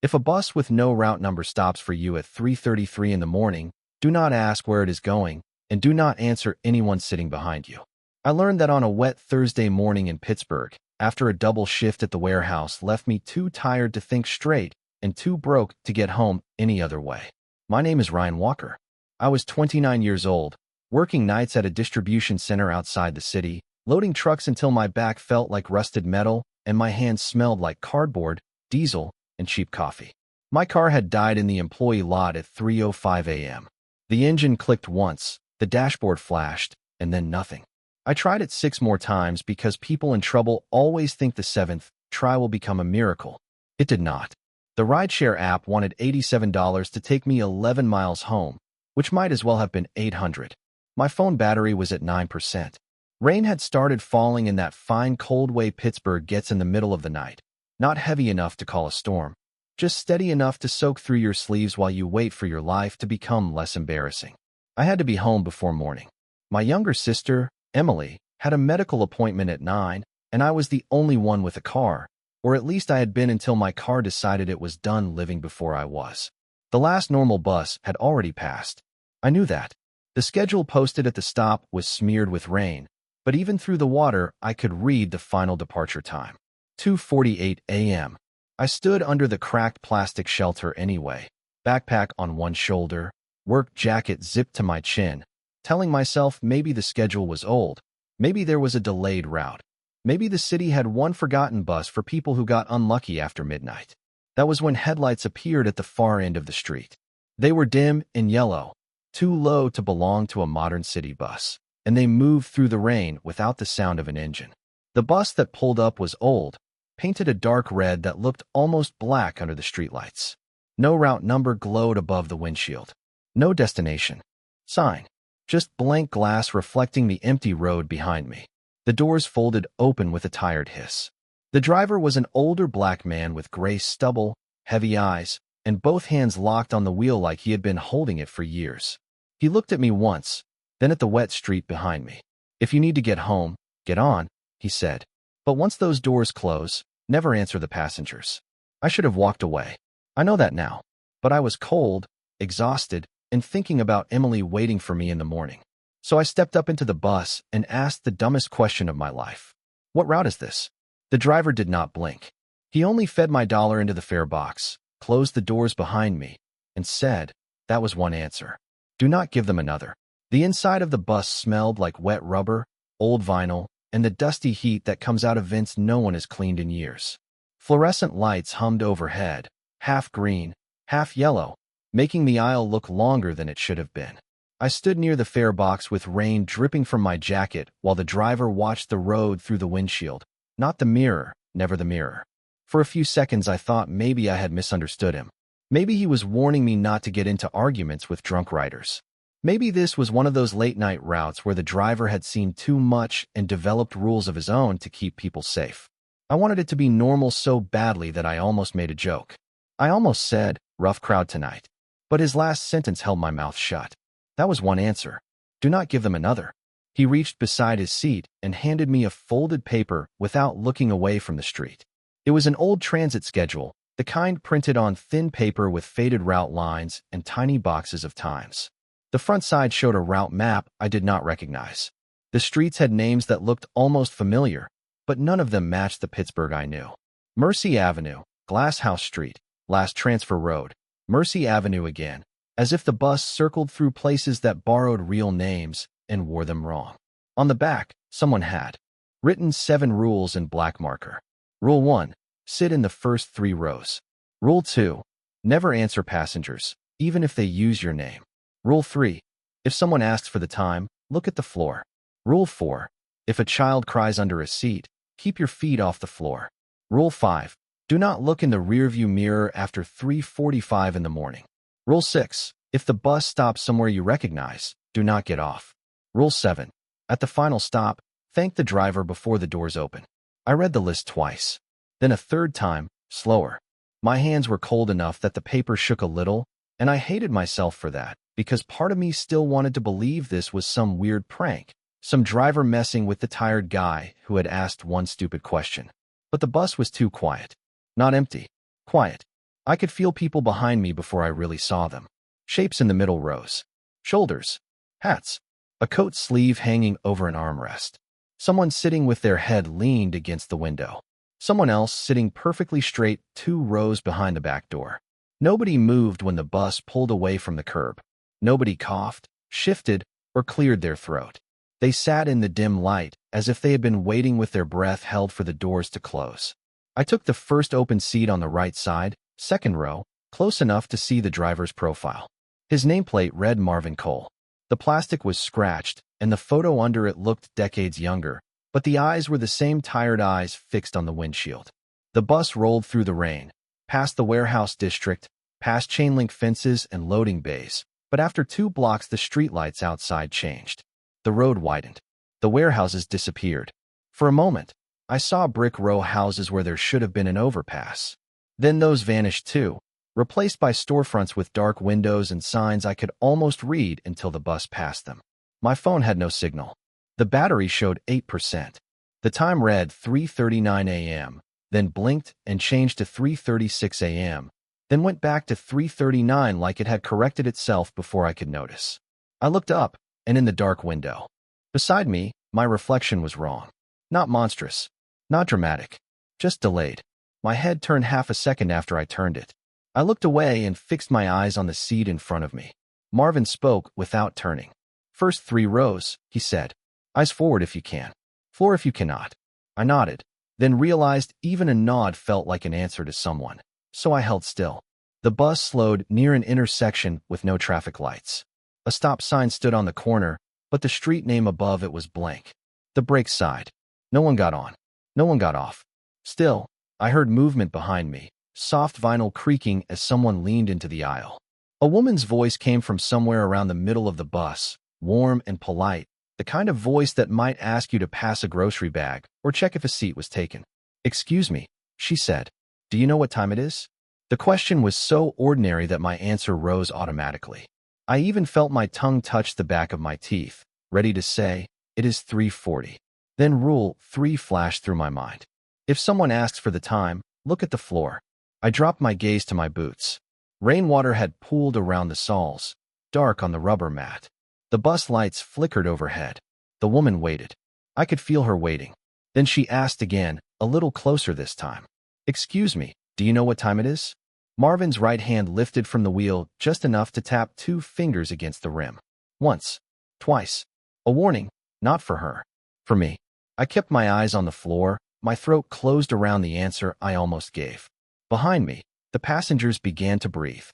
If a bus with no route number stops for you at 3:33 in the morning, do not ask where it is going, and do not answer anyone sitting behind you. I learned that on a wet Thursday morning in Pittsburgh, after a double shift at the warehouse left me too tired to think straight and too broke to get home any other way. My name is Ryan Walker. I was 29 years old, working nights at a distribution center outside the city, loading trucks until my back felt like rusted metal and my hands smelled like cardboard, diesel, and cheap coffee. My car had died in the employee lot at 3:05 a.m. The engine clicked once, the dashboard flashed, and then nothing. I tried it 6 more times because people in trouble always think the 7th try will become a miracle. It did not. The rideshare app wanted $87 to take me 11 miles home, which might as well have been 800. My phone battery was at 9%. Rain had started falling in that fine cold way Pittsburgh gets in the middle of the night. Not heavy enough to call a storm, just steady enough to soak through your sleeves while you wait for your life to become less embarrassing. I had to be home before morning. My younger sister, Emily, had a medical appointment at 9, and I was the only one with a car, or at least I had been until my car decided it was done living before I was. The last normal bus had already passed. I knew that. The schedule posted at the stop was smeared with rain, but even through the water I could read the final departure time. 2:48 a.m. I stood under the cracked plastic shelter anyway, backpack on one shoulder, work jacket zipped to my chin, telling myself maybe the schedule was old, maybe there was a delayed route, maybe the city had one forgotten bus for people who got unlucky after midnight. That was when headlights appeared at the far end of the street. They were dim and yellow, too low to belong to a modern city bus, and they moved through the rain without the sound of an engine. The bus that pulled up was old, painted a dark red that looked almost black under the streetlights. No route number glowed above the windshield. No destination sign. Just blank glass reflecting the empty road behind me. The doors folded open with a tired hiss. The driver was an older black man with gray stubble, heavy eyes, and both hands locked on the wheel like he had been holding it for years. He looked at me once, then at the wet street behind me. "If you need to get home, get on," he said. "But once those doors close, never answer the passengers." I should have walked away. I know that now. But I was cold, exhausted, and thinking about Emily waiting for me in the morning. So I stepped up into the bus and asked the dumbest question of my life. "What route is this?" The driver did not blink. He only fed my dollar into the fare box, closed the doors behind me, and said, that was one answer. "Do not give them another." The inside of the bus smelled like wet rubber, old vinyl, and the dusty heat that comes out of vents no one has cleaned in years. Fluorescent lights hummed overhead, half green, half yellow, making the aisle look longer than it should have been. I stood near the fare box with rain dripping from my jacket while the driver watched the road through the windshield, not the mirror, never the mirror. For a few seconds I thought maybe I had misunderstood him. Maybe he was warning me not to get into arguments with drunk riders. Maybe this was one of those late-night routes where the driver had seen too much and developed rules of his own to keep people safe. I wanted it to be normal so badly that I almost made a joke. I almost said, "Rough crowd tonight." But his last sentence held my mouth shut. That was one answer. Do not give them another. He reached beside his seat and handed me a folded paper without looking away from the street. It was an old transit schedule, the kind printed on thin paper with faded route lines and tiny boxes of times. The front side showed a route map I did not recognize. The streets had names that looked almost familiar, but none of them matched the Pittsburgh I knew. Mercy Avenue, Glass House Street, Last Transfer Road, Mercy Avenue again, as if the bus circled through places that borrowed real names and wore them wrong. On the back, someone had written 7 rules in black marker. Rule 1, sit in the first 3 rows. Rule 2, never answer passengers, even if they use your name. Rule 3, if someone asks for the time, look at the floor. Rule 4, if a child cries under a seat, keep your feet off the floor. Rule 5, do not look in the rearview mirror after 3:45 in the morning. Rule 6, if the bus stops somewhere you recognize, do not get off. Rule 7, at the final stop, thank the driver before the doors open. I read the list twice, then a third time, slower. My hands were cold enough that the paper shook a little, and I hated myself for that, because part of me still wanted to believe this was some weird prank, some driver messing with the tired guy who had asked one stupid question. But the bus was too quiet. Not empty. Quiet. I could feel people behind me before I really saw them. Shapes in the middle rows. Shoulders. Hats. A coat sleeve hanging over an armrest. Someone sitting with their head leaned against the window. Someone else sitting perfectly straight 2 rows behind the back door. Nobody moved when the bus pulled away from the curb. Nobody coughed, shifted, or cleared their throat. They sat in the dim light as if they had been waiting with their breath held for the doors to close. I took the first open seat on the right side, second row, close enough to see the driver's profile. His nameplate read Marvin Cole. The plastic was scratched, and the photo under it looked decades younger, but the eyes were the same tired eyes fixed on the windshield. The bus rolled through the rain, past the warehouse district, past chain-link fences and loading bays, but after 2 blocks the streetlights outside changed. The road widened. The warehouses disappeared. For a moment, I saw brick row houses where there should have been an overpass. Then those vanished too, replaced by storefronts with dark windows and signs I could almost read until the bus passed them. My phone had no signal. The battery showed 8%. The time read 3:39 a.m., then blinked and changed to 3:36 a.m., then went back to 3:39 like it had corrected itself before I could notice. I looked up, and in the dark window, beside me, my reflection was wrong. Not monstrous. Not dramatic. Just delayed. My head turned half a second after I turned it. I looked away and fixed my eyes on the seat in front of me. Marvin spoke without turning. "First 3 rows," he said. "Eyes forward if you can. Floor if you cannot." I nodded, then realized even a nod felt like an answer to someone. So I held still. The bus slowed near an intersection with no traffic lights. A stop sign stood on the corner, but the street name above it was blank. The brakes sighed. No one got on. No one got off. Still, I heard movement behind me, soft vinyl creaking as someone leaned into the aisle. A woman's voice came from somewhere around the middle of the bus, warm and polite, the kind of voice that might ask you to pass a grocery bag or check if a seat was taken. "Excuse me," she said. "Do you know what time it is?" The question was so ordinary that my answer rose automatically. I even felt my tongue touch the back of my teeth, ready to say, "It is 3:40. Then Rule 3 flashed through my mind. If someone asks for the time, look at the floor. I dropped my gaze to my boots. Rainwater had pooled around the soles, dark on the rubber mat. The bus lights flickered overhead. The woman waited. I could feel her waiting. Then she asked again, a little closer this time. "Excuse me, do you know what time it is?" Marvin's right hand lifted from the wheel just enough to tap 2 fingers against the rim. Once. Twice. A warning, not for her. For me. I kept my eyes on the floor, my throat closed around the answer I almost gave. Behind me, the passengers began to breathe.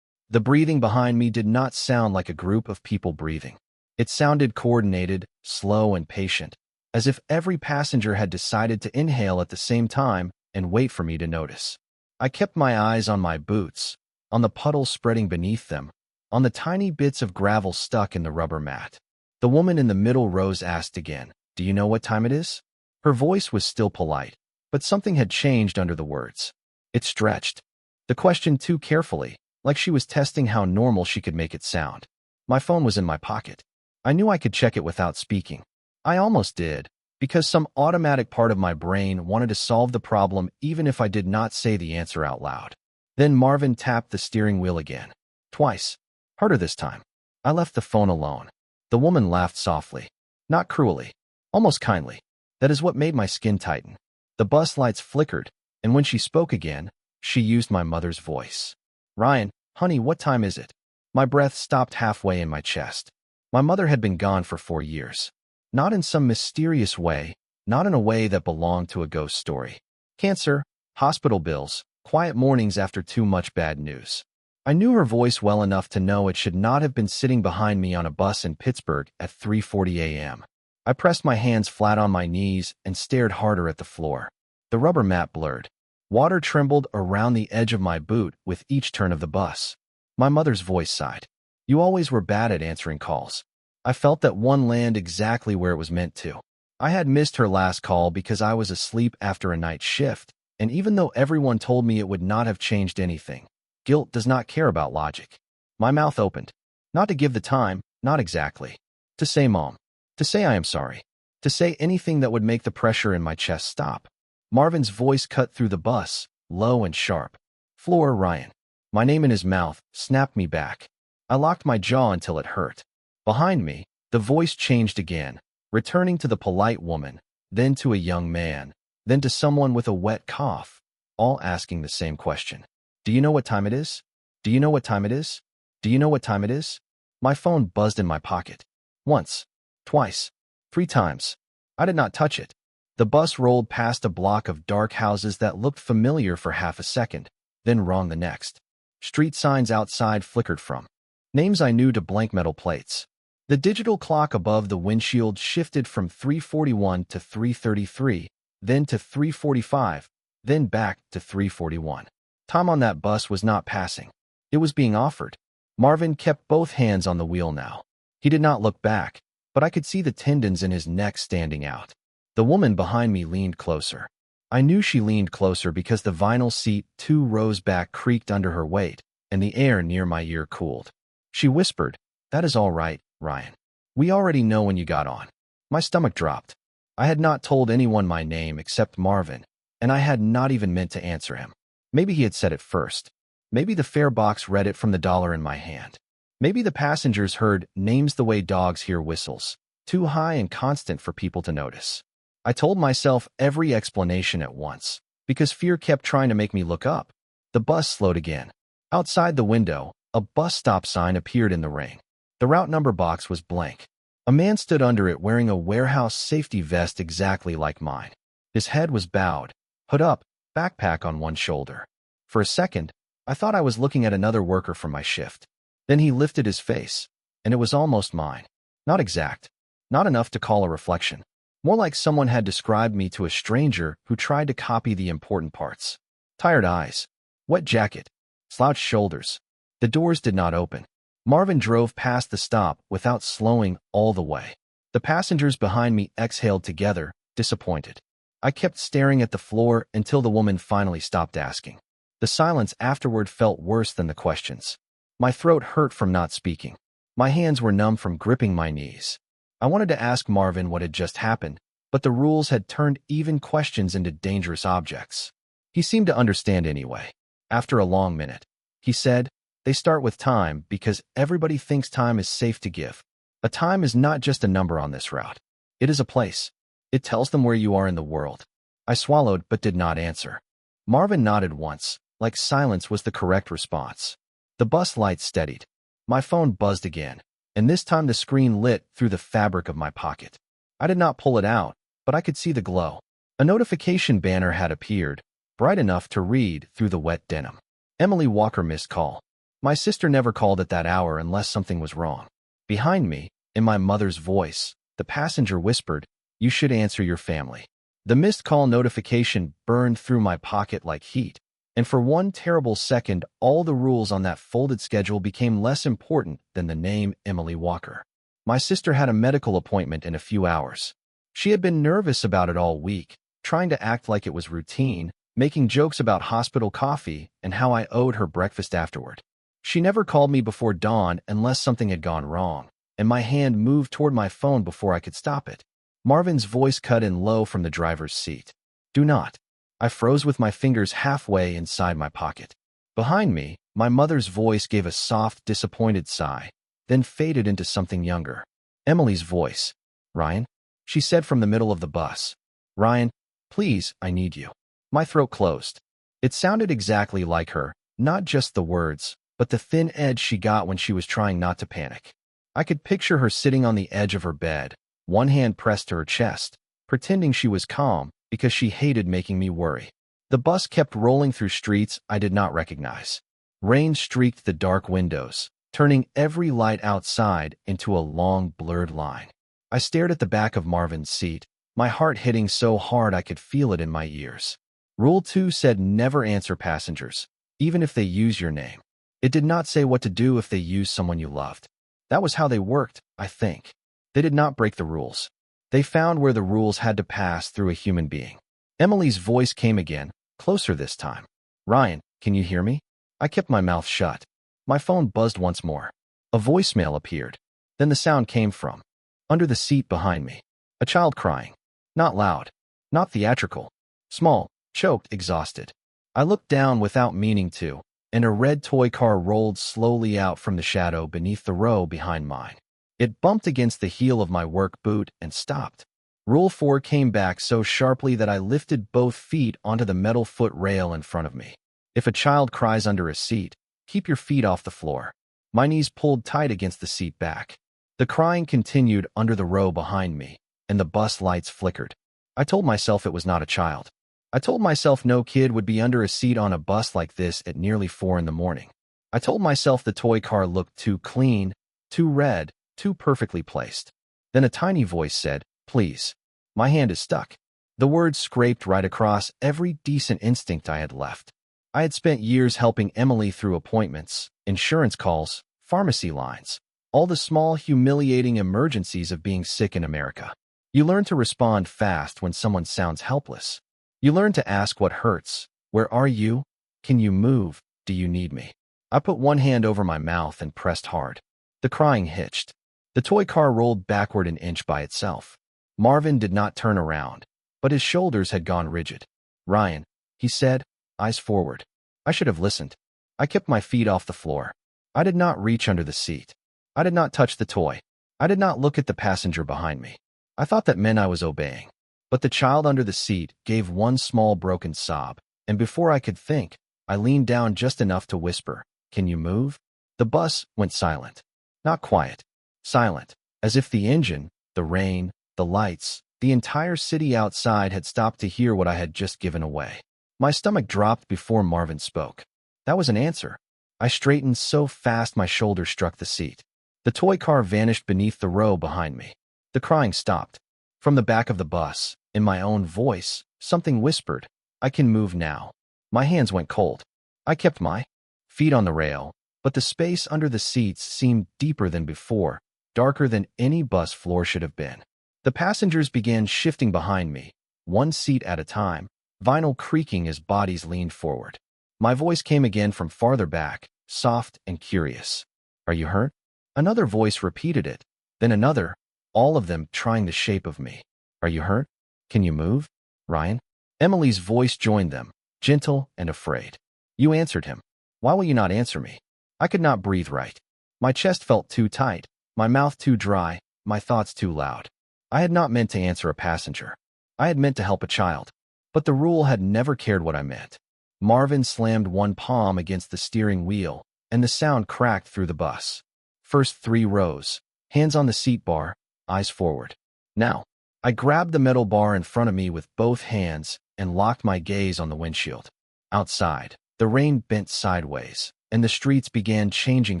The breathing behind me did not sound like a group of people breathing. It sounded coordinated, slow, and patient, as if every passenger had decided to inhale at the same time and wait for me to notice. I kept my eyes on my boots, on the puddles spreading beneath them, on the tiny bits of gravel stuck in the rubber mat. The woman in the middle rows asked again, "Do you know what time it is?" Her voice was still polite, but something had changed under the words. It stretched. The question too carefully, like she was testing how normal she could make it sound. My phone was in my pocket. I knew I could check it without speaking. I almost did, because some automatic part of my brain wanted to solve the problem even if I did not say the answer out loud. Then Marvin tapped the steering wheel again. Twice. Harder this time. I left the phone alone. The woman laughed softly. Not cruelly. Almost kindly. That is what made my skin tighten. The bus lights flickered, and when she spoke again, she used my mother's voice. "Ryan, honey, what time is it?" My breath stopped halfway in my chest. My mother had been gone for 4 years. Not in some mysterious way, not in a way that belonged to a ghost story. Cancer, hospital bills, quiet mornings after too much bad news. I knew her voice well enough to know it should not have been sitting behind me on a bus in Pittsburgh at 3:40 a.m. I pressed my hands flat on my knees and stared harder at the floor. The rubber mat blurred. Water trembled around the edge of my boot with each turn of the bus. My mother's voice sighed. "You always were bad at answering calls." I felt that one land exactly where it was meant to. I had missed her last call because I was asleep after a night shift, and even though everyone told me it would not have changed anything, guilt does not care about logic. My mouth opened. Not to give the time, not exactly. To say Mom. To say I am sorry. To say anything that would make the pressure in my chest stop. Marvin's voice cut through the bus, low and sharp. "Floor, Ryan." My name in his mouth snapped me back. I locked my jaw until it hurt. Behind me, the voice changed again, returning to the polite woman, then to a young man, then to someone with a wet cough, all asking the same question. Do you know what time it is? Do you know what time it is? Do you know what time it is? My phone buzzed in my pocket. Once, twice, 3 times. I did not touch it. The bus rolled past a block of dark houses that looked familiar for half a second, then wrong the next. Street signs outside flickered from names I knew to blank metal plates. The digital clock above the windshield shifted from 3:41 to 3:33, then to 3:45, then back to 3:41. Time on that bus was not passing. It was being offered. Marvin kept both hands on the wheel now. He did not look back, but I could see the tendons in his neck standing out. The woman behind me leaned closer. I knew she leaned closer because the vinyl seat 2 rows back creaked under her weight, and the air near my ear cooled. She whispered, "That is all right, Ryan. We already know when you got on." My stomach dropped. I had not told anyone my name except Marvin, and I had not even meant to answer him. Maybe he had said it first. Maybe the fare box read it from the dollar in my hand. Maybe the passengers heard names the way dogs hear whistles, too high and constant for people to notice. I told myself every explanation at once, because fear kept trying to make me look up. The bus slowed again. Outside the window, a bus stop sign appeared in the rain. The route number box was blank. A man stood under it wearing a warehouse safety vest exactly like mine. His head was bowed, hood up, backpack on one shoulder. For a second, I thought I was looking at another worker from my shift. Then he lifted his face, and it was almost mine. Not exact. Not enough to call a reflection. More like someone had described me to a stranger who tried to copy the important parts. Tired eyes, wet jacket, slouched shoulders. The doors did not open. Marvin drove past the stop without slowing all the way. The passengers behind me exhaled together, disappointed. I kept staring at the floor until the woman finally stopped asking. The silence afterward felt worse than the questions. My throat hurt from not speaking. My hands were numb from gripping my knees. I wanted to ask Marvin what had just happened, but the rules had turned even questions into dangerous objects. He seemed to understand anyway. After a long minute, he said, "They start with time because everybody thinks time is safe to give. A time is not just a number on this route. It is a place. It tells them where you are in the world." I swallowed but did not answer. Marvin nodded once, like silence was the correct response. The bus lights steadied. My phone buzzed again, and this time the screen lit through the fabric of my pocket. I did not pull it out, but I could see the glow. A notification banner had appeared, bright enough to read through the wet denim. Emily Walker missed call. My sister never called at that hour unless something was wrong. Behind me, in my mother's voice, the passenger whispered, "You should answer your family." The missed call notification burned through my pocket like heat, and for one terrible second, all the rules on that folded schedule became less important than the name Emily Walker. My sister had a medical appointment in a few hours. She had been nervous about it all week, trying to act like it was routine, making jokes about hospital coffee and how I owed her breakfast afterward. She never called me before dawn unless something had gone wrong, and my hand moved toward my phone before I could stop it. Marvin's voice cut in low from the driver's seat. "Do not." I froze with my fingers halfway inside my pocket. Behind me, my mother's voice gave a soft, disappointed sigh, then faded into something younger. Emily's voice. "Ryan?" she said from the middle of the bus. "Ryan, please, I need you." My throat closed. It sounded exactly like her, not just the words, but the thin edge she got when she was trying not to panic. I could picture her sitting on the edge of her bed, one hand pressed to her chest, pretending she was calm because she hated making me worry. The bus kept rolling through streets I did not recognize. Rain streaked the dark windows, turning every light outside into a long, blurred line. I stared at the back of Marvin's seat, my heart hitting so hard I could feel it in my ears. Rule 2 said never answer passengers, even if they use your name. It did not say what to do if they used someone you loved. That was how they worked, I think. They did not break the rules. They found where the rules had to pass through a human being. Emily's voice came again, closer this time. "Ryan, can you hear me?" I kept my mouth shut. My phone buzzed once more. A voicemail appeared. Then the sound came from under the seat behind me. A child crying. Not loud. Not theatrical. Small, choked, exhausted. I looked down without meaning to, and a red toy car rolled slowly out from the shadow beneath the row behind mine. It bumped against the heel of my work boot and stopped. Rule 4 came back so sharply that I lifted both feet onto the metal foot rail in front of me. If a child cries under a seat, keep your feet off the floor. My knees pulled tight against the seat back. The crying continued under the row behind me, and the bus lights flickered. I told myself it was not a child. I told myself no kid would be under a seat on a bus like this at nearly 4 in the morning. I told myself the toy car looked too clean, too red, too perfectly placed. Then a tiny voice said, "Please." My hand is stuck. The words scraped right across every decent instinct I had left. I had spent years helping Emily through appointments, insurance calls, pharmacy lines, all the small, humiliating emergencies of being sick in America. You learn to respond fast when someone sounds helpless. You learn to ask what hurts. Where are you? Can you move? Do you need me? I put one hand over my mouth and pressed hard. The crying hitched. The toy car rolled backward an inch by itself. Marvin did not turn around, but his shoulders had gone rigid. "Ryan," he said, eyes forward. I should have listened. I kept my feet off the floor. I did not reach under the seat. I did not touch the toy. I did not look at the passenger behind me. I thought that meant I was obeying. But the child under the seat gave one small broken sob, and before I could think, I leaned down just enough to whisper, "Can you move?" The bus went silent. Not quiet. Silent. As if the engine, the rain, the lights, the entire city outside had stopped to hear what I had just given away. My stomach dropped before Marvin spoke. That was an answer. I straightened so fast my shoulder struck the seat. The toy car vanished beneath the row behind me. The crying stopped. From the back of the bus, in my own voice, something whispered, "I can move now." My hands went cold. I kept my feet on the rail, but the space under the seats seemed deeper than before, darker than any bus floor should have been. The passengers began shifting behind me, one seat at a time, vinyl creaking as bodies leaned forward. My voice came again from farther back, soft and curious. "Are you hurt?" Another voice repeated it, then another, all of them trying the shape of me. "Are you hurt? Can you move, Ryan?" Emily's voice joined them, gentle and afraid. "You answered him. Why will you not answer me?" I could not breathe right. My chest felt too tight, my mouth too dry, my thoughts too loud. I had not meant to answer a passenger. I had meant to help a child. But the rule had never cared what I meant. Marvin slammed one palm against the steering wheel, and the sound cracked through the bus. First 3 rows, hands on the seat bar, eyes forward. Now, I grabbed the metal bar in front of me with both hands and locked my gaze on the windshield. Outside, the rain bent sideways, and the streets began changing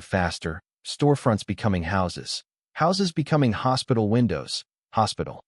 faster, storefronts becoming houses, houses becoming hospital windows, hospital.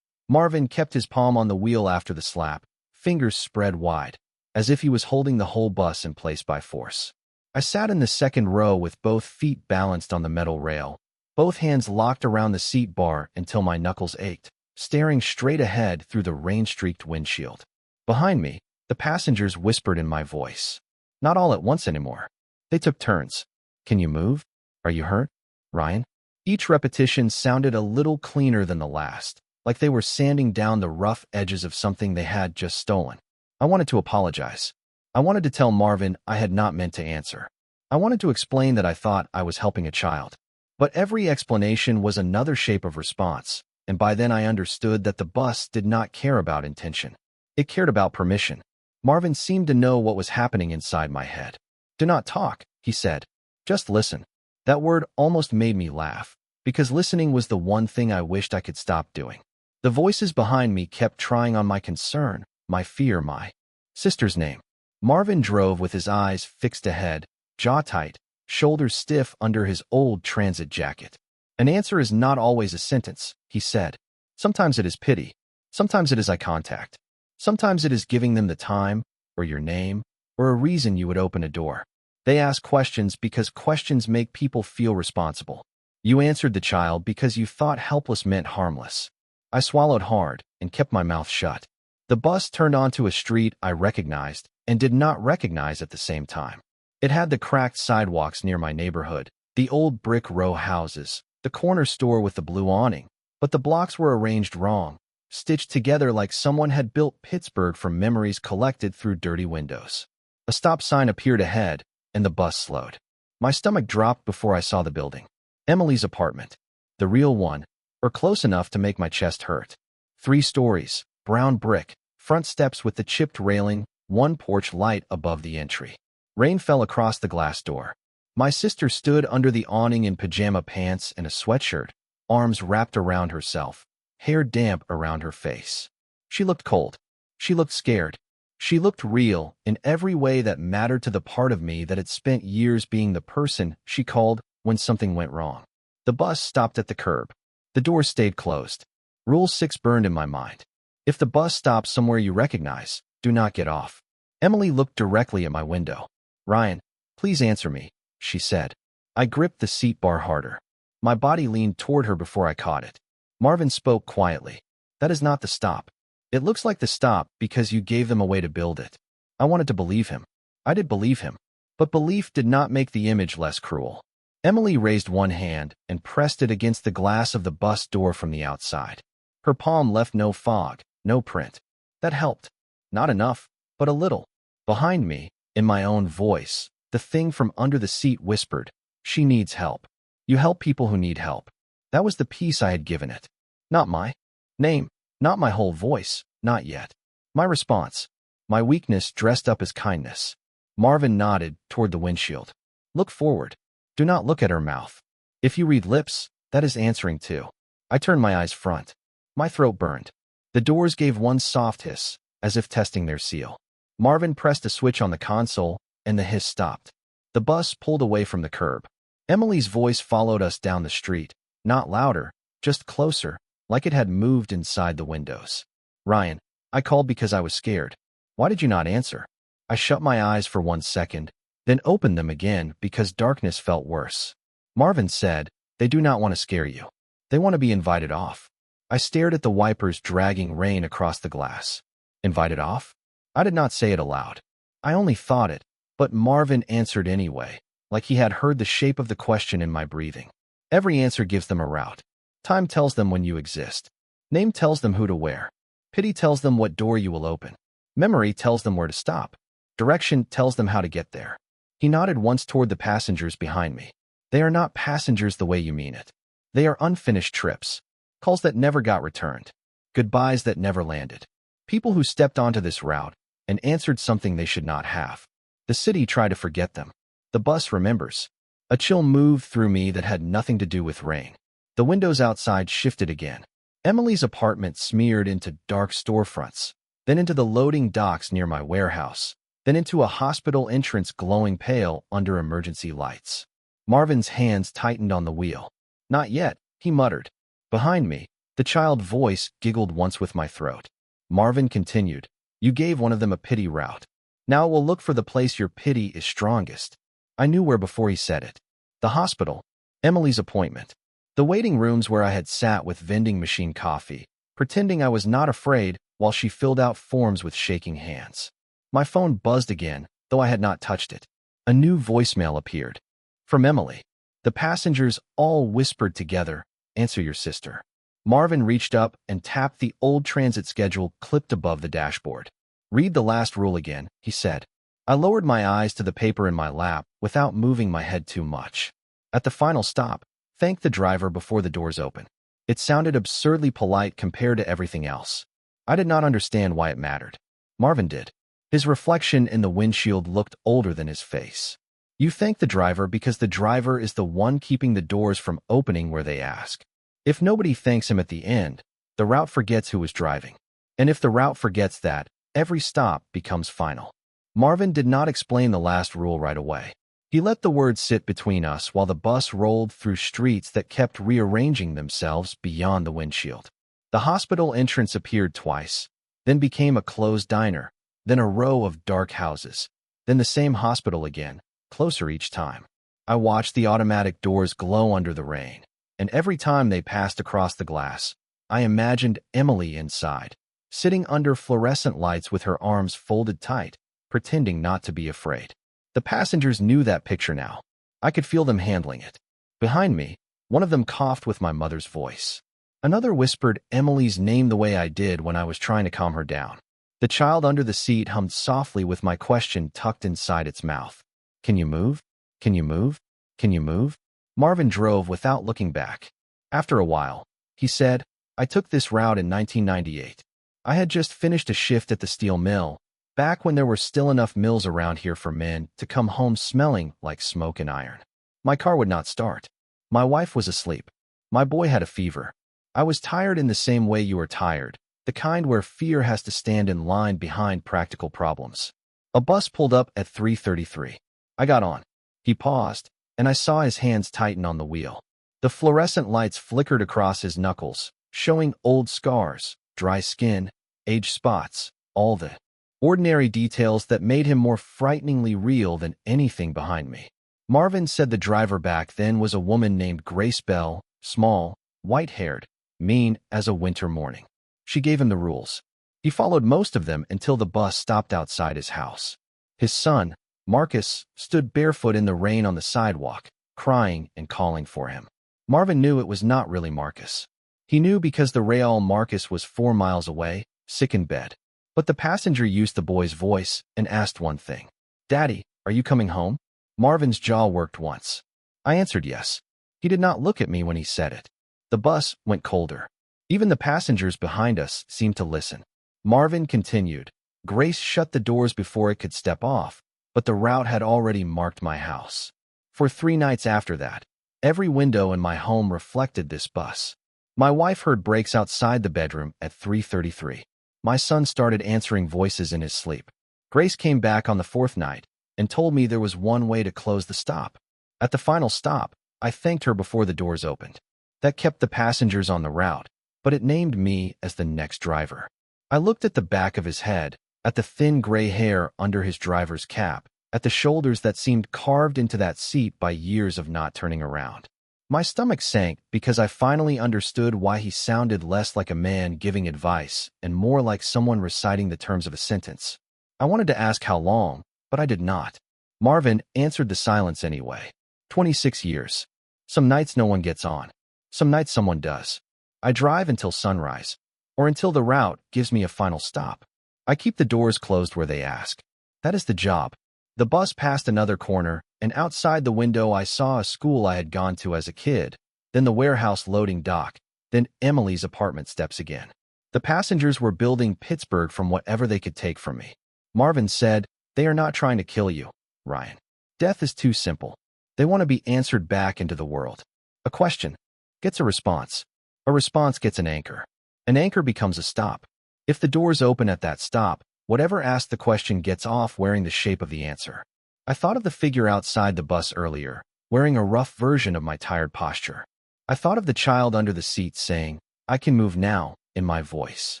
Marvin kept his palm on the wheel after the slap, fingers spread wide, as if he was holding the whole bus in place by force. I sat in the second row with both feet balanced on the metal rail, both hands locked around the seat bar until my knuckles ached, staring straight ahead through the rain-streaked windshield. Behind me, the passengers whispered in my voice. Not all at once anymore. They took turns. "Can you move? Are you hurt, Ryan?" Each repetition sounded a little cleaner than the last, like they were sanding down the rough edges of something they had just stolen. I wanted to apologize. I wanted to tell Marvin I had not meant to answer. I wanted to explain that I thought I was helping a child. But every explanation was another shape of response, and by then I understood that the bus did not care about intention. It cared about permission. Marvin seemed to know what was happening inside my head. "Do not talk," he said. "Just listen." That word almost made me laugh, because listening was the one thing I wished I could stop doing. The voices behind me kept trying on my concern, my fear, my sister's name. Marvin drove with his eyes fixed ahead, jaw tight, shoulders stiff under his old transit jacket. "An answer is not always a sentence," he said. "Sometimes it is pity. Sometimes it is eye contact. Sometimes it is giving them the time, or your name, or a reason you would open a door. They ask questions because questions make people feel responsible. You answered the child because you thought helpless meant harmless." I swallowed hard and kept my mouth shut. The bus turned onto a street I recognized and did not recognize at the same time. It had the cracked sidewalks near my neighborhood, the old brick row houses, the corner store with the blue awning, but the blocks were arranged wrong, stitched together like someone had built Pittsburgh from memories collected through dirty windows. A stop sign appeared ahead, and the bus slowed. My stomach dropped before I saw the building. Emily's apartment. The real one, or close enough to make my chest hurt. 3 stories, brown brick, front steps with the chipped railing, one porch light above the entry. Rain fell across the glass door. My sister stood under the awning in pajama pants and a sweatshirt, arms wrapped around herself, hair damp around her face. She looked cold. She looked scared. She looked real in every way that mattered to the part of me that had spent years being the person she called when something went wrong. The bus stopped at the curb. The doors stayed closed. Rule 6 burned in my mind. If the bus stops somewhere you recognize, do not get off. Emily looked directly at my window. Ryan, please answer me, she said. I gripped the seat bar harder. My body leaned toward her before I caught it. Marvin spoke quietly. That is not the stop. It looks like the stop because you gave them a way to build it. I wanted to believe him. I did believe him. But belief did not make the image less cruel. Emily raised one hand and pressed it against the glass of the bus door from the outside. Her palm left no fog, no print. That helped. Not enough, but a little. Behind me, in my own voice, the thing from under the seat whispered, "She needs help. You help people who need help." That was the piece I had given it. Not my name, not my whole voice, not yet. My response, my weakness dressed up as kindness. Marvin nodded toward the windshield. Look forward. Do not look at her mouth. If you read lips, that is answering too. I turned my eyes front. My throat burned. The doors gave one soft hiss, as if testing their seal. Marvin pressed a switch on the console, and the hiss stopped. The bus pulled away from the curb. Emily's voice followed us down the street, not louder, just closer, like it had moved inside the windows. Ryan, I called because I was scared. Why did you not answer? I shut my eyes for 1 second, then opened them again because darkness felt worse. Marvin said, they do not want to scare you. They want to be invited off. I stared at the wipers dragging rain across the glass. Invited off? I did not say it aloud. I only thought it, but Marvin answered anyway, like he had heard the shape of the question in my breathing. Every answer gives them a route. Time tells them when you exist. Name tells them who to wear. Pity tells them what door you will open. Memory tells them where to stop. Direction tells them how to get there. He nodded once toward the passengers behind me. They are not passengers the way you mean it. They are unfinished trips. Calls that never got returned. Goodbyes that never landed. People who stepped onto this route and answered something they should not have. The city tried to forget them. The bus remembers. A chill moved through me that had nothing to do with rain. The windows outside shifted again. Emily's apartment smeared into dark storefronts, then into the loading docks near my warehouse, then into a hospital entrance glowing pale under emergency lights. Marvin's hands tightened on the wheel. Not yet, he muttered. Behind me, the child voice giggled once with my throat. Marvin continued, you gave one of them a pity route. Now we'll look for the place your pity is strongest. I knew where before he said it. The hospital, Emily's appointment, the waiting rooms where I had sat with vending machine coffee, pretending I was not afraid while she filled out forms with shaking hands. My phone buzzed again, though I had not touched it. A new voicemail appeared. From Emily. The passengers all whispered together, answer your sister. Marvin reached up and tapped the old transit schedule clipped above the dashboard. Read the last rule again, he said. I lowered my eyes to the paper in my lap without moving my head too much. At the final stop, thank the driver before the doors open. It sounded absurdly polite compared to everything else. I did not understand why it mattered. Marvin did. His reflection in the windshield looked older than his face. You thank the driver because the driver is the one keeping the doors from opening where they ask. If nobody thanks him at the end, the route forgets who was driving. And if the route forgets that, every stop becomes final. Marvin did not explain the last rule right away. He let the words sit between us while the bus rolled through streets that kept rearranging themselves beyond the windshield. The hospital entrance appeared twice, then became a closed diner, then a row of dark houses, then the same hospital again, closer each time. I watched the automatic doors glow under the rain, and every time they passed across the glass, I imagined Emily inside, sitting under fluorescent lights with her arms folded tight, pretending not to be afraid. The passengers knew that picture now. I could feel them handling it. Behind me, one of them coughed with my mother's voice. Another whispered Emily's name the way I did when I was trying to calm her down. The child under the seat hummed softly with my question tucked inside its mouth. Can you move? Can you move? Can you move? Marvin drove without looking back. After a while, he said, I took this route in 1998. I had just finished a shift at the steel mill, back when there were still enough mills around here for men to come home smelling like smoke and iron. My car would not start. My wife was asleep. My boy had a fever. I was tired in the same way you are tired, the kind where fear has to stand in line behind practical problems. A bus pulled up at 3:33. I got on. He paused, and I saw his hands tighten on the wheel. The fluorescent lights flickered across his knuckles, showing old scars, dry skin, age spots, all the ordinary details that made him more frighteningly real than anything behind me. Marvin said the driver back then was a woman named Grace Bell, small, white-haired, mean as a winter morning. She gave him the rules. He followed most of them until the bus stopped outside his house. His son, Marcus, stood barefoot in the rain on the sidewalk, crying and calling for him. Marvin knew it was not really Marcus. He knew because the real Marcus was 4 miles away, sick in bed. But the passenger used the boy's voice and asked one thing. Daddy, are you coming home? Marvin's jaw worked once. I answered yes. He did not look at me when he said it. The bus went colder. Even the passengers behind us seemed to listen. Marvin continued. Grace shut the doors before it could step off, but the route had already marked my house. For 3 nights after that, every window in my home reflected this bus. My wife heard brakes outside the bedroom at 3:33. My son started answering voices in his sleep. Grace came back on the 4th night and told me there was one way to close the stop. At the final stop, I thanked her before the doors opened. That kept the passengers on the route, but it named me as the next driver. I looked at the back of his head, at the thin gray hair under his driver's cap, at the shoulders that seemed carved into that seat by years of not turning around. My stomach sank because I finally understood why he sounded less like a man giving advice and more like someone reciting the terms of a sentence. I wanted to ask how long, but I did not. Marvin answered the silence anyway. 26 years. Some nights no one gets on. Some nights someone does. I drive until sunrise, or until the route gives me a final stop. I keep the doors closed where they ask. That is the job. The bus passed another corner, and outside the window I saw a school I had gone to as a kid, then the warehouse loading dock, then Emily's apartment steps again. The passengers were building Pittsburgh from whatever they could take from me. Marvin said, they are not trying to kill you, Ryan. Death is too simple. They want to be answered back into the world. A question gets a response. A response gets an anchor. An anchor becomes a stop. If the doors open at that stop, whatever asked the question gets off wearing the shape of the answer. I thought of the figure outside the bus earlier, wearing a rough version of my tired posture. I thought of the child under the seat saying, I can move now, in my voice.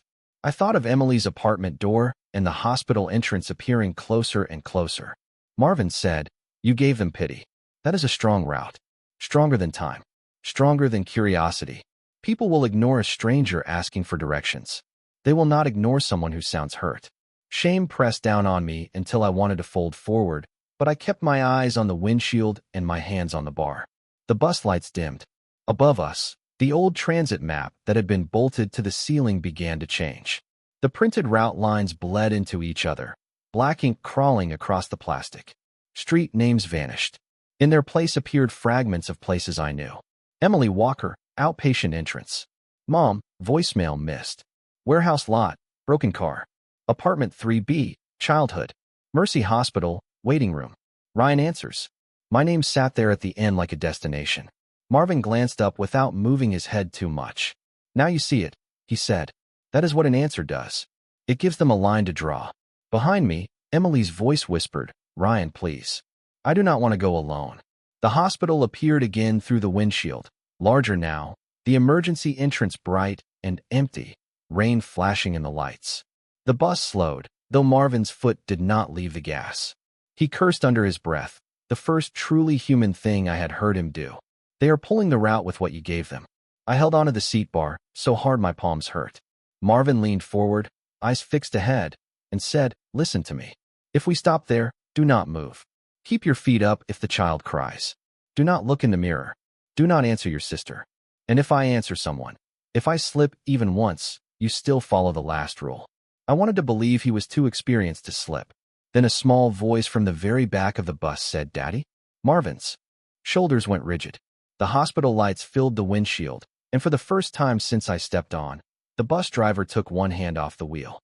I thought of Emily's apartment door and the hospital entrance appearing closer and closer. Marvin said, you gave them pity. That is a strong route. Stronger than time. Stronger than curiosity. People will ignore a stranger asking for directions. They will not ignore someone who sounds hurt. Shame pressed down on me until I wanted to fold forward, but I kept my eyes on the windshield and my hands on the bar. The bus lights dimmed. Above us, the old transit map that had been bolted to the ceiling began to change. The printed route lines bled into each other, black ink crawling across the plastic. Street names vanished. In their place appeared fragments of places I knew. Emily Walker, outpatient entrance. Mom, voicemail missed. Warehouse lot, broken car. Apartment 3B, childhood. Mercy Hospital, waiting room. Ryan answers. My name sat there at the end like a destination. Marvin glanced up without moving his head too much. Now you see it, he said. That is what an answer does. It gives them a line to draw. Behind me, Emily's voice whispered, Ryan, please. I do not want to go alone. The hospital appeared again through the windshield, larger now, the emergency entrance bright and empty, rain flashing in the lights. The bus slowed, though Marvin's foot did not leave the gas. He cursed under his breath, the first truly human thing I had heard him do. They are pulling the route with what you gave them. I held onto the seat bar, so hard my palms hurt. Marvin leaned forward, eyes fixed ahead, and said, listen to me. If we stop there, do not move. Keep your feet up if the child cries. Do not look in the mirror. Do not answer your sister. And if I answer someone, if I slip even once, you still follow the last rule. I wanted to believe he was too experienced to slip. Then a small voice from the very back of the bus said, "Daddy?" Marvin's shoulders went rigid. The hospital lights filled the windshield, and for the first time since I stepped on, the bus driver took one hand off the wheel.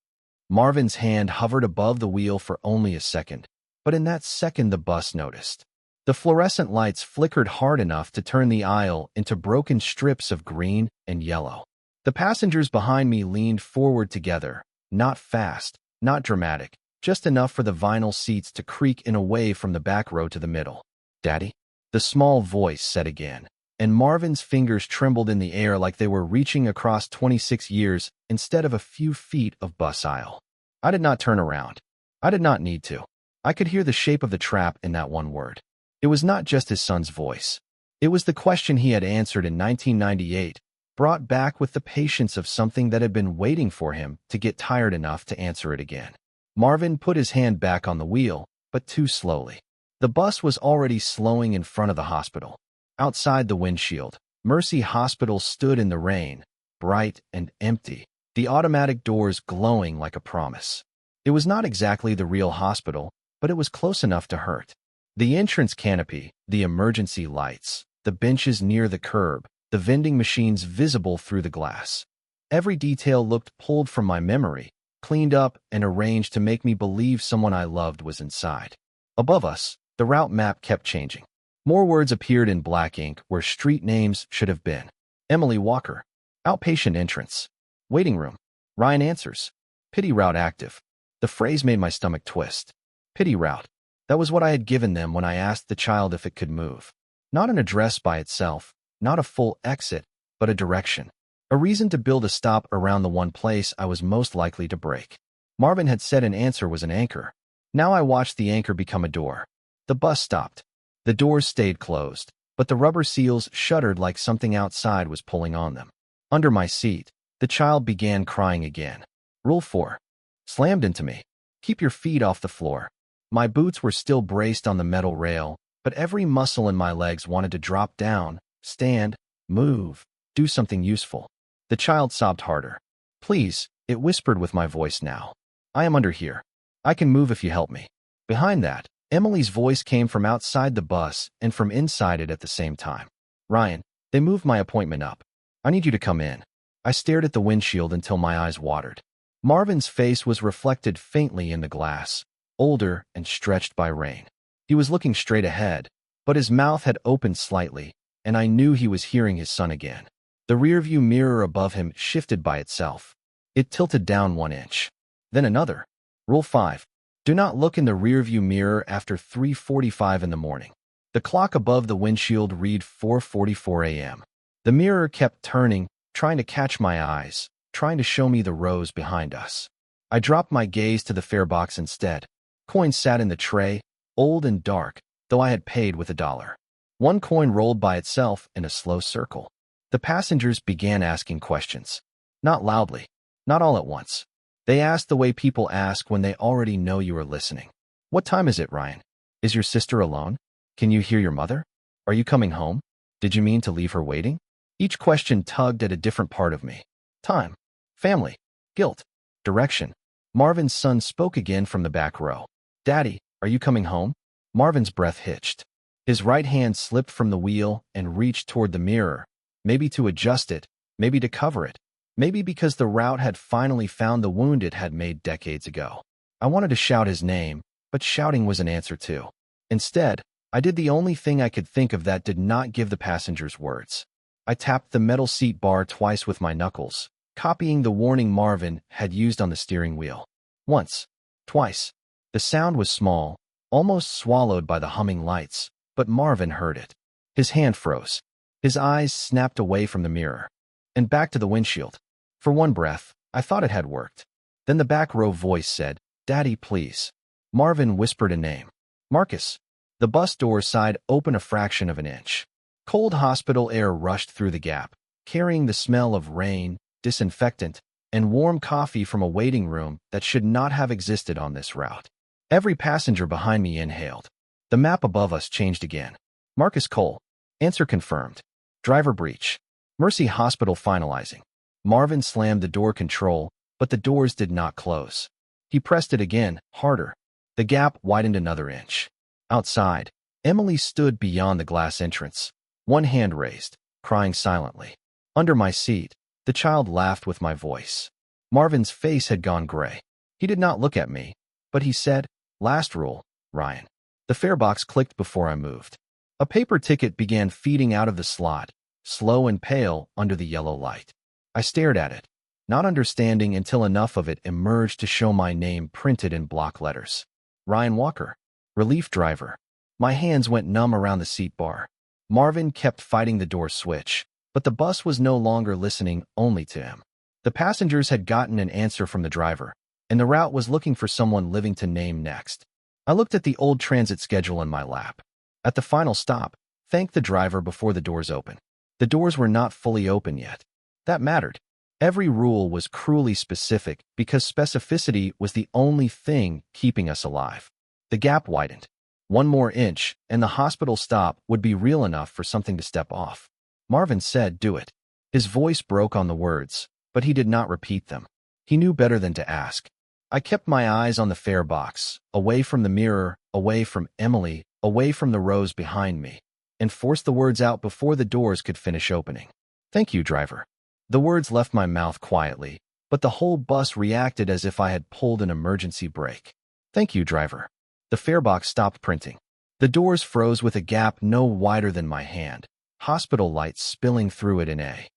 Marvin's hand hovered above the wheel for only a second, but in that second the bus noticed. The fluorescent lights flickered hard enough to turn the aisle into broken strips of green and yellow. The passengers behind me leaned forward together, not fast, not dramatic, just enough for the vinyl seats to creak in a wave from the back row to the middle. "Daddy?" the small voice said again, and Marvin's fingers trembled in the air like they were reaching across 26 years instead of a few feet of bus aisle. I did not turn around. I did not need to. I could hear the shape of the trap in that one word. It was not just his son's voice. It was the question he had answered in 1998, brought back with the patience of something that had been waiting for him to get tired enough to answer it again. Marvin put his hand back on the wheel, but too slowly. The bus was already slowing in front of the hospital. Outside the windshield, Mercy Hospital stood in the rain, bright and empty, the automatic doors glowing like a promise. It was not exactly the real hospital, but it was close enough to hurt. The entrance canopy, the emergency lights, the benches near the curb, the vending machines visible through the glass. Every detail looked pulled from my memory, cleaned up and arranged to make me believe someone I loved was inside. Above us, the route map kept changing. More words appeared in black ink where street names should have been. Emily Walker. Outpatient entrance. Waiting room. Ryan answers. Pity route active. The phrase made my stomach twist. Pity route. That was what I had given them when I asked the child if it could move. Not an address by itself, not a full exit, but a direction. A reason to build a stop around the one place I was most likely to break. Marvin had said an answer was an anchor. Now I watched the anchor become a door. The bus stopped. The doors stayed closed, but the rubber seals shuddered like something outside was pulling on them. Under my seat, the child began crying again. Rule 4. Slammed into me. Keep your feet off the floor. My boots were still braced on the metal rail, but every muscle in my legs wanted to drop down, stand, move, do something useful. The child sobbed harder. "Please," it whispered with my voice now. "I am under here. I can move if you help me." Behind that, Emily's voice came from outside the bus and from inside it at the same time. "Ryan, they moved my appointment up. I need you to come in." I stared at the windshield until my eyes watered. Marvin's face was reflected faintly in the glass, older and stretched by rain. He was looking straight ahead, but his mouth had opened slightly, and I knew he was hearing his son again. The rearview mirror above him shifted by itself. It tilted down 1 inch. Then another. Rule 5. Do not look in the rearview mirror after 3:45 in the morning. The clock above the windshield read 4:44 a.m. The mirror kept turning, trying to catch my eyes, trying to show me the rows behind us. I dropped my gaze to the fare box instead. Coins sat in the tray, old and dark, though I had paid with $1. One coin rolled by itself in a slow circle. The passengers began asking questions. Not loudly, not all at once. They asked the way people ask when they already know you are listening. "What time is it, Ryan? Is your sister alone? Can you hear your mother? Are you coming home? Did you mean to leave her waiting?" Each question tugged at a different part of me. Time, family, guilt, direction. Marvin's son spoke again from the back row. "Daddy, are you coming home?" Marvin's breath hitched. His right hand slipped from the wheel and reached toward the mirror, maybe to adjust it, maybe to cover it. Maybe because the route had finally found the wound it had made decades ago. I wanted to shout his name, but shouting was an answer too. Instead, I did the only thing I could think of that did not give the passengers words. I tapped the metal seat bar twice with my knuckles, copying the warning Marvin had used on the steering wheel. Once, twice. The sound was small, almost swallowed by the humming lights, but Marvin heard it. His hand froze. His eyes snapped away from the mirror and back to the windshield. For one breath, I thought it had worked. Then the back row voice said, "Daddy, please." Marvin whispered a name. "Marcus." The bus door sighed open a fraction of an inch. Cold hospital air rushed through the gap, carrying the smell of rain, disinfectant, and warm coffee from a waiting room that should not have existed on this route. Every passenger behind me inhaled. The map above us changed again. Marcus Cole. Answer confirmed. Driver breach. Mercy Hospital finalizing. Marvin slammed the door control, but the doors did not close. He pressed it again, harder. The gap widened another inch. Outside, Emily stood beyond the glass entrance, one hand raised, crying silently. Under my seat, the child laughed with my voice. Marvin's face had gone gray. He did not look at me, but he said, "Last rule, Ryan." The fare box clicked before I moved. A paper ticket began feeding out of the slot, slow and pale under the yellow light. I stared at it, not understanding until enough of it emerged to show my name printed in block letters. Ryan Walker, relief driver. My hands went numb around the seat bar. Marvin kept fighting the door switch, but the bus was no longer listening only to him. The passengers had gotten an answer from the driver, and the route was looking for someone living to name next. I looked at the old transit schedule in my lap. At the final stop, thank the driver before the doors open. The doors were not fully open yet. That mattered. Every rule was cruelly specific because specificity was the only thing keeping us alive. The gap widened. One more inch, and the hospital stop would be real enough for something to step off. Marvin said, "Do it." His voice broke on the words, but he did not repeat them. He knew better than to ask. I kept my eyes on the fare box, away from the mirror, away from Emily, away from the rows behind me, and forced the words out before the doors could finish opening. "Thank you, driver." The words left my mouth quietly, but the whole bus reacted as if I had pulled an emergency brake. "Thank you, driver." The fare box stopped printing. The doors froze with a gap no wider than my hand, hospital lights spilling through it in a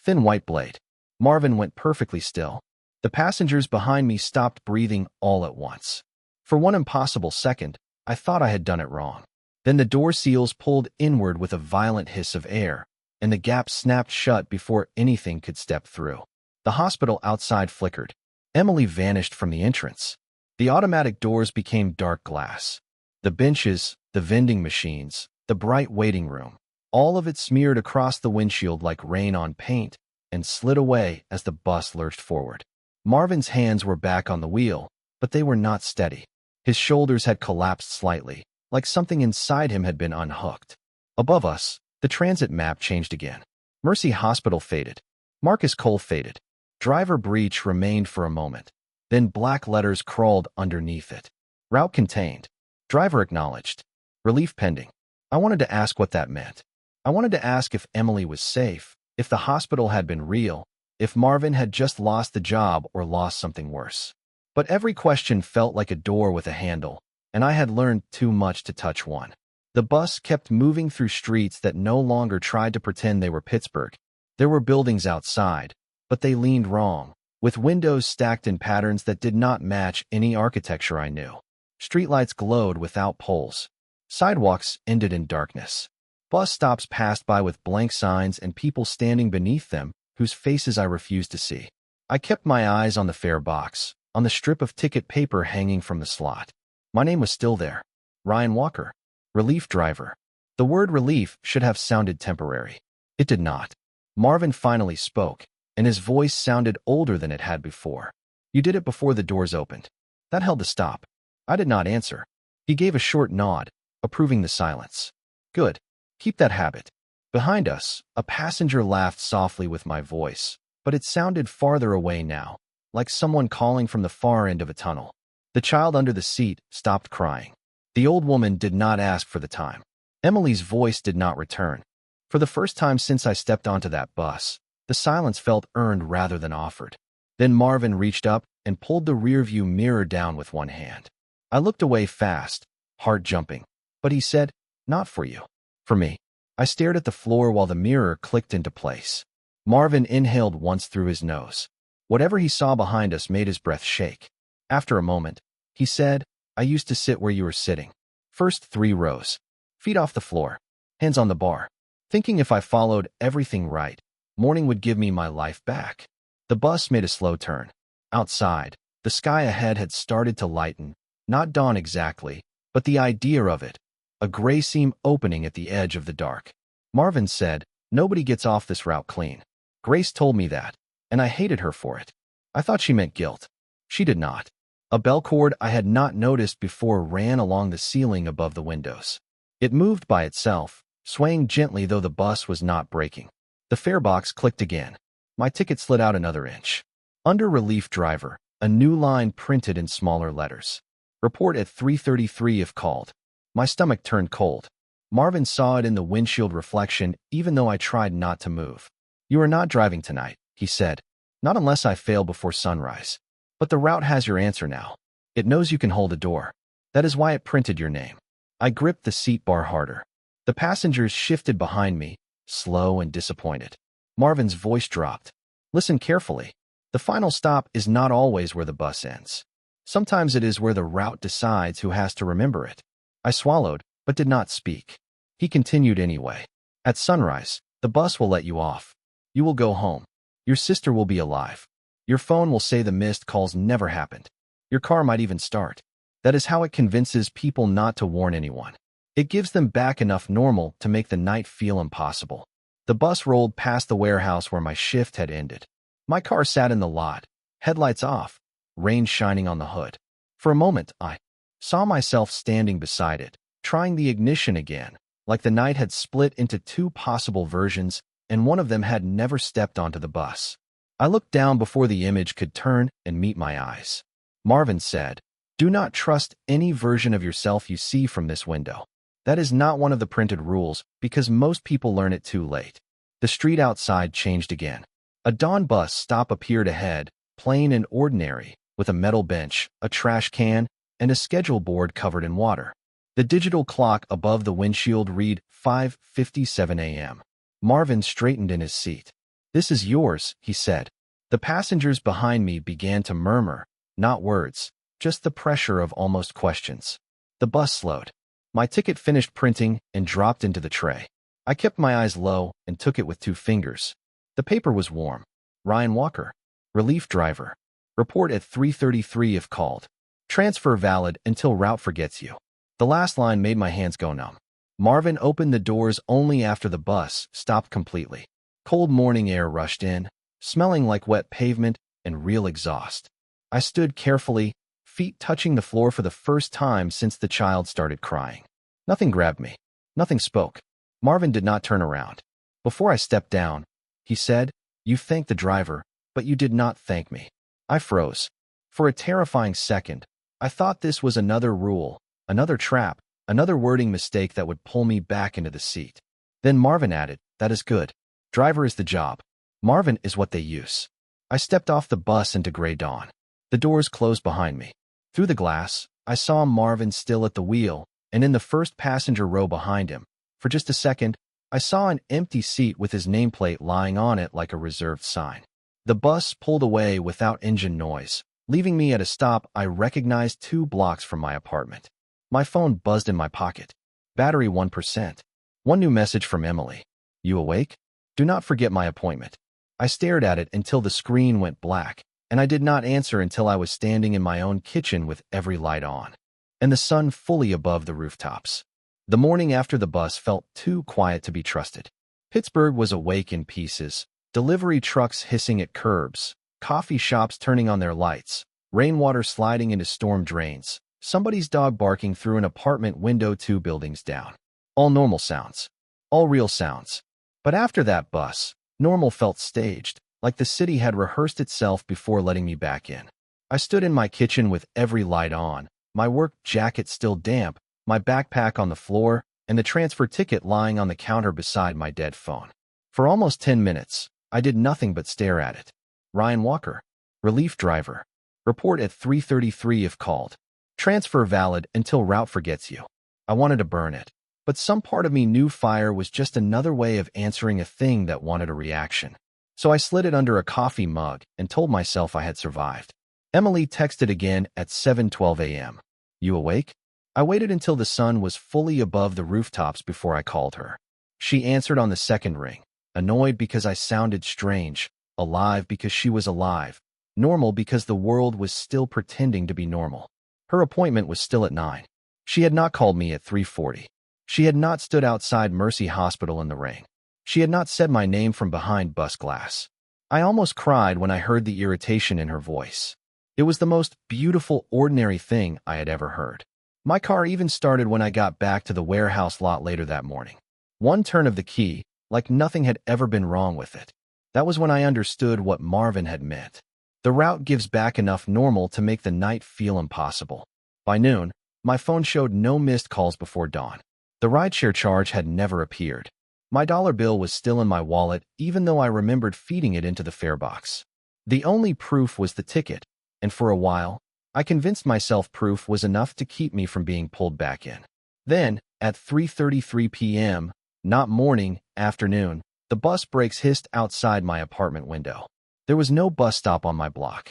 thin white blade. Marvin went perfectly still. The passengers behind me stopped breathing all at once. For one impossible second, I thought I had done it wrong. Then the door seals pulled inward with a violent hiss of air, and the gap snapped shut before anything could step through. The hospital outside flickered. Emily vanished from the entrance. The automatic doors became dark glass. The benches, the vending machines, the bright waiting room, all of it smeared across the windshield like rain on paint and slid away as the bus lurched forward. Marvin's hands were back on the wheel, but they were not steady. His shoulders had collapsed slightly, like something inside him had been unhooked. Above us, the transit map changed again. Mercy Hospital faded. Marcus Cole faded. Driver Breach remained for a moment. Then black letters crawled underneath it. Route contained. Driver acknowledged. Relief pending. I wanted to ask what that meant. I wanted to ask if Emily was safe, if the hospital had been real, if Marvin had just lost the job or lost something worse. But every question felt like a door with a handle, and I had learned too much to touch one. The bus kept moving through streets that no longer tried to pretend they were Pittsburgh. There were buildings outside, but they leaned wrong, with windows stacked in patterns that did not match any architecture I knew. Streetlights glowed without poles. Sidewalks ended in darkness. Bus stops passed by with blank signs and people standing beneath them whose faces I refused to see. I kept my eyes on the fare box, on the strip of ticket paper hanging from the slot. My name was still there. Ryan Walker. Relief driver. The word relief should have sounded temporary. It did not. Marvin finally spoke, and his voice sounded older than it had before. "You did it before the doors opened." That held the stop. I did not answer. He gave a short nod, approving the silence. "Good. Keep that habit." Behind us, a passenger laughed softly with my voice, but it sounded farther away now, like someone calling from the far end of a tunnel. The child under the seat stopped crying. The old woman did not ask for the time. Emily's voice did not return. For the first time since I stepped onto that bus, the silence felt earned rather than offered. Then Marvin reached up and pulled the rearview mirror down with one hand. I looked away fast, heart jumping, but he said, "Not for you. For me." I stared at the floor while the mirror clicked into place. Marvin inhaled once through his nose. Whatever he saw behind us made his breath shake. After a moment, he said, "I used to sit where you were sitting. First 3 rows. Feet off the floor. Hands on the bar. Thinking if I followed everything right, morning would give me my life back." The bus made a slow turn. Outside, the sky ahead had started to lighten, not dawn exactly, but the idea of it, a gray seam opening at the edge of the dark. Marvin said, "Nobody gets off this route clean." Grace told me that, and I hated her for it. I thought she meant guilt. She did not. A bell cord I had not noticed before ran along the ceiling above the windows. It moved by itself, swaying gently though the bus was not braking. The fare box clicked again. My ticket slid out another inch. Under relief driver, a new line printed in smaller letters. Report at 3:33 if called. My stomach turned cold. Marvin saw it in the windshield reflection, even though I tried not to move. You are not driving tonight, he said. Not unless I fail before sunrise. But the route has your answer now. It knows you can hold a door. That is why it printed your name. I gripped the seat bar harder. The passengers shifted behind me, slow and disappointed. Marvin's voice dropped. Listen carefully. The final stop is not always where the bus ends. Sometimes it is where the route decides who has to remember it. I swallowed, but did not speak. He continued anyway. At sunrise, the bus will let you off. You will go home. Your sister will be alive. Your phone will say the missed calls never happened. Your car might even start. That is how it convinces people not to warn anyone. It gives them back enough normal to make the night feel impossible. The bus rolled past the warehouse where my shift had ended. My car sat in the lot, headlights off, rain shining on the hood. For a moment, I saw myself standing beside it, trying the ignition again, like the night had split into two possible versions, and one of them had never stepped onto the bus. I looked down before the image could turn and meet my eyes. Marvin said, "Do not trust any version of yourself you see from this window. That is not one of the printed rules, because most people learn it too late." The street outside changed again. A dawn bus stop appeared ahead, plain and ordinary, with a metal bench, a trash can, and a schedule board covered in water. The digital clock above the windshield read 5:57 a.m. Marvin straightened in his seat. "This is yours," he said. The passengers behind me began to murmur, not words, just the pressure of almost questions. The bus slowed. My ticket finished printing and dropped into the tray. I kept my eyes low and took it with 2 fingers. The paper was warm. Ryan Walker, relief driver. Report at 3:33 if called. Transfer valid until route forgets you. The last line made my hands go numb. Marvin opened the doors only after the bus stopped completely. Cold morning air rushed in, smelling like wet pavement and real exhaust. I stood carefully, feet touching the floor for the first time since the child started crying. Nothing grabbed me. Nothing spoke. Marvin did not turn around. Before I stepped down, he said, "You thanked the driver, but you did not thank me." I froze. For a terrifying second, I thought this was another rule, another trap, another wording mistake that would pull me back into the seat. Then Marvin added, "That is good. Driver is the job. Marvin is what they use." I stepped off the bus into gray dawn. The doors closed behind me. Through the glass, I saw Marvin still at the wheel, and in the first passenger row behind him. For just a second, I saw an empty seat with his nameplate lying on it like a reserved sign. The bus pulled away without engine noise, leaving me at a stop I recognized 2 blocks from my apartment. My phone buzzed in my pocket. Battery 1%. One new message from Emily. "You awake? Do not forget my appointment." I stared at it until the screen went black, and I did not answer until I was standing in my own kitchen with every light on, and the sun fully above the rooftops. The morning after the bus felt too quiet to be trusted. Pittsburgh was awake in pieces, delivery trucks hissing at curbs, coffee shops turning on their lights, rainwater sliding into storm drains, somebody's dog barking through an apartment window 2 buildings down. All normal sounds. All real sounds. But after that bus, normal felt staged, like the city had rehearsed itself before letting me back in. I stood in my kitchen with every light on, my work jacket still damp, my backpack on the floor, and the transfer ticket lying on the counter beside my dead phone. For almost 10 minutes, I did nothing but stare at it. Ryan Walker, relief driver. Report at 3:33 if called. Transfer valid until route forgets you. I wanted to burn it, but some part of me knew fire was just another way of answering a thing that wanted a reaction. So I slid it under a coffee mug and told myself I had survived. Emily texted again at 7:12 a.m. "You awake?" I waited until the sun was fully above the rooftops before I called her. She answered on the second ring, annoyed because I sounded strange, alive because she was alive, normal because the world was still pretending to be normal. Her appointment was still at 9. She had not called me at 3:40. She had not stood outside Mercy Hospital in the rain. She had not said my name from behind bus glass. I almost cried when I heard the irritation in her voice. It was the most beautiful, ordinary thing I had ever heard. My car even started when I got back to the warehouse lot later that morning. One turn of the key, like nothing had ever been wrong with it. That was when I understood what Marvin had meant. The route gives back enough normal to make the night feel impossible. By noon, my phone showed no missed calls before dawn. The rideshare charge had never appeared. My dollar bill was still in my wallet, even though I remembered feeding it into the fare box. The only proof was the ticket, and for a while, I convinced myself proof was enough to keep me from being pulled back in. Then, at 3:33 p.m., not morning, afternoon, the bus brakes hissed outside my apartment window. There was no bus stop on my block.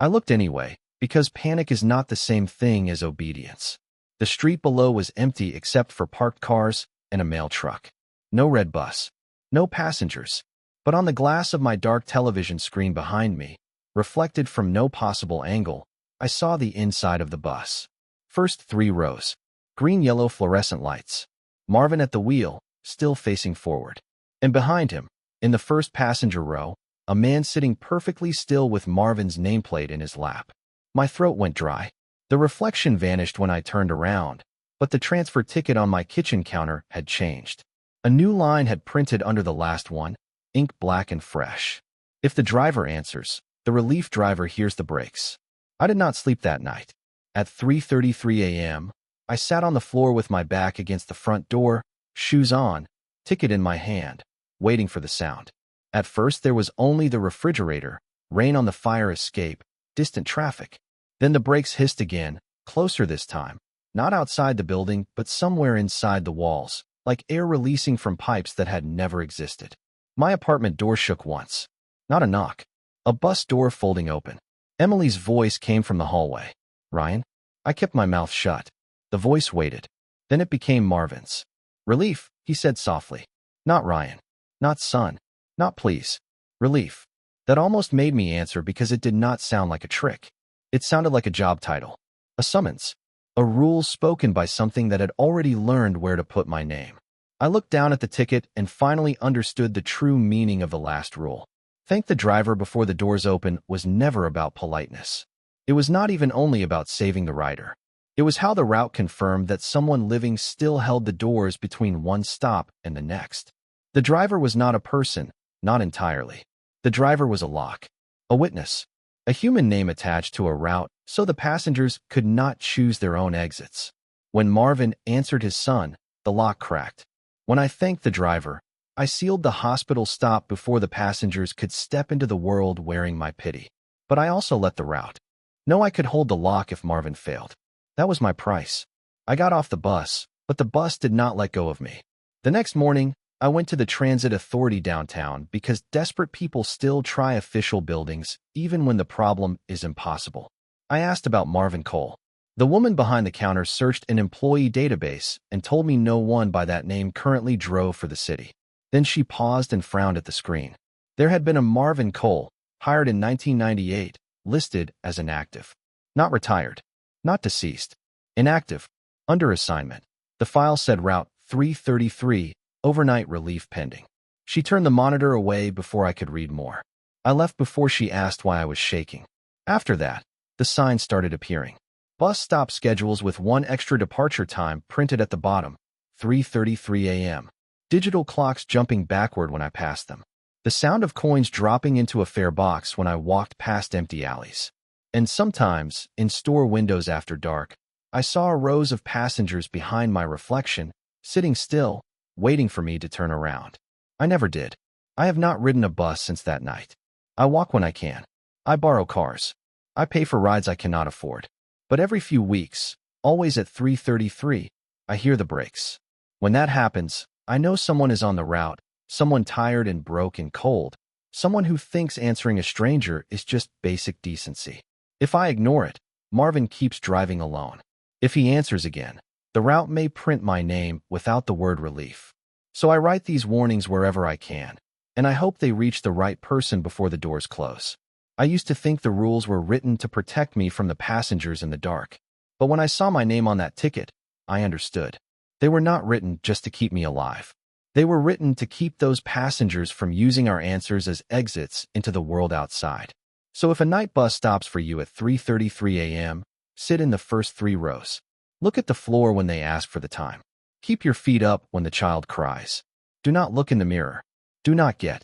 I looked anyway, because panic is not the same thing as obedience. The street below was empty except for parked cars and a mail truck. No red bus. No passengers. But on the glass of my dark television screen behind me, reflected from no possible angle, I saw the inside of the bus. First 3 rows. Green-yellow fluorescent lights. Marvin at the wheel, still facing forward. And behind him, in the first passenger row, a man sitting perfectly still with Marvin's nameplate in his lap. My throat went dry. The reflection vanished when I turned around, but the transfer ticket on my kitchen counter had changed. A new line had printed under the last one, ink black and fresh. If the driver answers, the relief driver hears the brakes. I did not sleep that night. At 3:33 a.m., I sat on the floor with my back against the front door, shoes on, ticket in my hand, waiting for the sound. At first there was only the refrigerator, rain on the fire escape, distant traffic. Then the brakes hissed again, closer this time, not outside the building but somewhere inside the walls, like air releasing from pipes that had never existed. My apartment door shook once. Not a knock. A bus door folding open. Emily's voice came from the hallway. "Ryan?" I kept my mouth shut. The voice waited. Then it became Marvin's. "Relief," he said softly. Not Ryan. Not son. Not please. Relief. That almost made me answer because it did not sound like a trick. It sounded like a job title. A summons. A rule spoken by something that had already learned where to put my name. I looked down at the ticket and finally understood the true meaning of the last rule. Thank the driver before the doors open was never about politeness. It was not even only about saving the rider. It was how the route confirmed that someone living still held the doors between one stop and the next. The driver was not a person, not entirely. The driver was a lock, a witness, a human name attached to a route so the passengers could not choose their own exits. When Marvin answered his son, the lock cracked. When I thanked the driver, I sealed the hospital stop before the passengers could step into the world wearing my pity. But I also let the route know I could hold the lock if Marvin failed. That was my price. I got off the bus, but the bus did not let go of me. The next morning, I went to the transit authority downtown because desperate people still try official buildings, even when the problem is impossible. I asked about Marvin Cole. The woman behind the counter searched an employee database and told me no one by that name currently drove for the city. Then she paused and frowned at the screen. There had been a Marvin Cole, hired in 1998, listed as inactive. Not retired. Not deceased. Inactive. Under assignment. The file said Route 333, overnight relief pending. She turned the monitor away before I could read more. I left before she asked why I was shaking. After that, the signs started appearing. Bus stop schedules with one extra departure time printed at the bottom, 3:33 a.m. Digital clocks jumping backward when I passed them. The sound of coins dropping into a fare box when I walked past empty alleys. And sometimes, in store windows after dark, I saw rows of passengers behind my reflection, sitting still, waiting for me to turn around. I never did. I have not ridden a bus since that night. I walk when I can. I borrow cars. I pay for rides I cannot afford. But every few weeks, always at 3:33, I hear the brakes. When that happens, I know someone is on the route, someone tired and broke and cold, someone who thinks answering a stranger is just basic decency. If I ignore it, Marvin keeps driving alone. If he answers again, the route may print my name without the word relief. So I write these warnings wherever I can, and I hope they reach the right person before the doors close. I used to think the rules were written to protect me from the passengers in the dark. But when I saw my name on that ticket, I understood. They were not written just to keep me alive. They were written to keep those passengers from using our answers as exits into the world outside. So if a night bus stops for you at 3:33 a.m., sit in the first 3 rows. Look at the floor when they ask for the time. Keep your feet up when the child cries. Do not look in the mirror. Do not get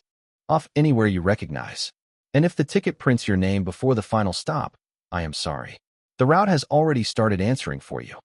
off anywhere you recognize. And if the ticket prints your name before the final stop, I am sorry. The route has already started answering for you.